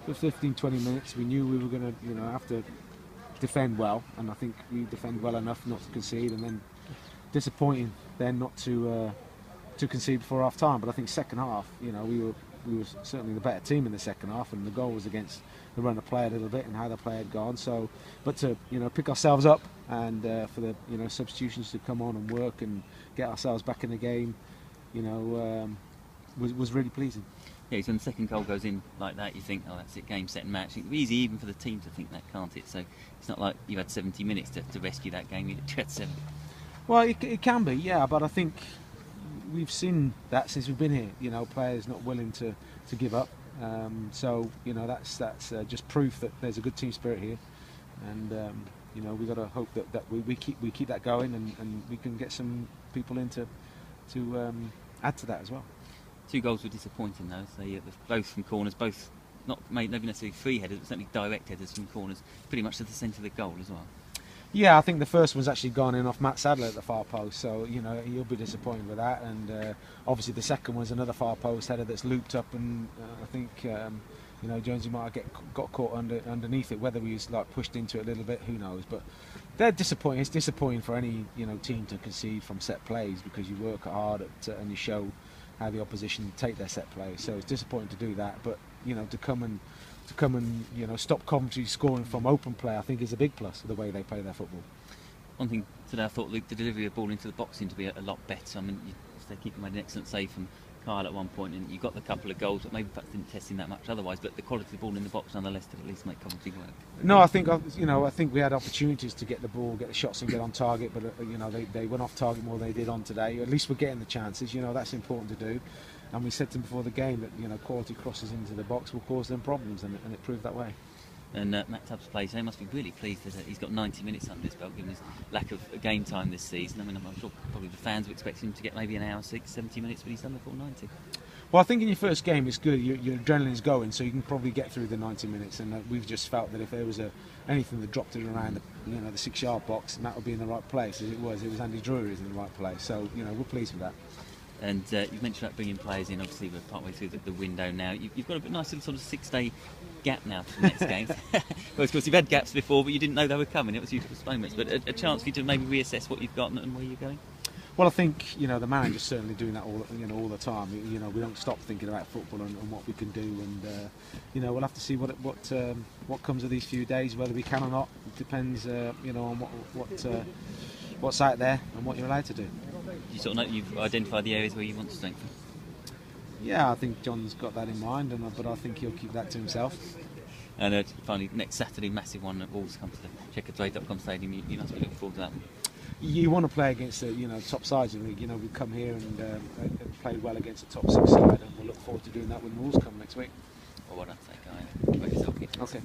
for 15-20 minutes. We knew we were going to, have to defend well, and I think we defend well enough not to concede. And then disappointing then not to concede before half time. But I think second half, we were certainly the better team in the second half, and the goal was against the run of play a little bit and how the play had gone. So, but to pick ourselves up and for the substitutions to come on and work and get ourselves back in the game, was really pleasing. Yeah, so when the second goal goes in like that, you think, oh, that's it, game, set and match. It's easy even for the team to think that, can't it? So it's not like you had 70 minutes to rescue that game. You had 7. Well, it can be, yeah, but I think we've seen that since we've been here. Players not willing to give up. So that's just proof that there's a good team spirit here, and we've got to hope that we keep that going, and we can get some people in to add to that as well. 2 goals were disappointing though. So both from corners, both not maybe necessarily free headers, but certainly direct headers from corners, pretty much to the centre of the goal as well. Yeah, I think the first one's actually gone in off Matt Sadler at the far post, so he'll be disappointed with that. And obviously the second one's another far post header that's looped up, and I think Jonesy might have got caught underneath it. Whether he's pushed into it a little bit, who knows? But they're disappointing. It's disappointing for any team to concede from set plays, because you work hard and you show how the opposition take their set play. So it's disappointing to do that, but to come and stop Coventry scoring from open play, I think is a big plus of the way they play their football. One thing today, I thought the delivery of the ball into the box seemed to be a lot better. I mean, Keeper made an excellent save from Kyle at one point, and you got the couple of goals, but maybe perhaps didn't test him that much otherwise. But the quality of the ball in the box, nonetheless, did at least make Coventry work. No, I think I think we had opportunities to get the ball, get the shots, and get on target, but they went off target more than they did on today. At least we're getting the chances. That's important to do. And we said to them before the game that quality crosses into the box will cause them problems, and it proved that way. And Matt Tubbs plays, so he must be really pleased that he's got 90 minutes under his belt, given his lack of game time this season. I mean, I'm sure probably the fans would expect him to get maybe an hour, 70 minutes, but he's done the full 90. Well, I think in your first game it's good. Your adrenaline's going, so you can probably get through the 90 minutes. And we've just felt that if there was anything that dropped it around the 6-yard box, and that would be in the right place, as it was Andy Drury's in the right place. So we're pleased with that. And you've mentioned about bringing players in. Obviously, we're partway through the window now. You've got a nice little sort of 6-day gap now for the next game. Well, of course, you've had gaps before, but you didn't know they were coming. It was due to postponements. But a chance for you to maybe reassess what you've got and where you're going. Well, I think the manager's certainly doing that all the time. We don't stop thinking about football and what we can do, and we'll have to see what comes of these few days, whether we can or not. It depends, on what's out there and what you're allowed to do. You sort of know you've identified the areas where you want to strengthen. Yeah, I think John's got that in mind, but I think he'll keep that to himself. And finally, next Saturday, massive one at Wolves comes to checkertrade.com Stadium. You must be looking forward to that one. You want to play against the top sides of the league. We've come here and played well against the top 6 side, and we'll look forward to doing that when Wolves come next week. Well, what I'd say, Guy. Okay.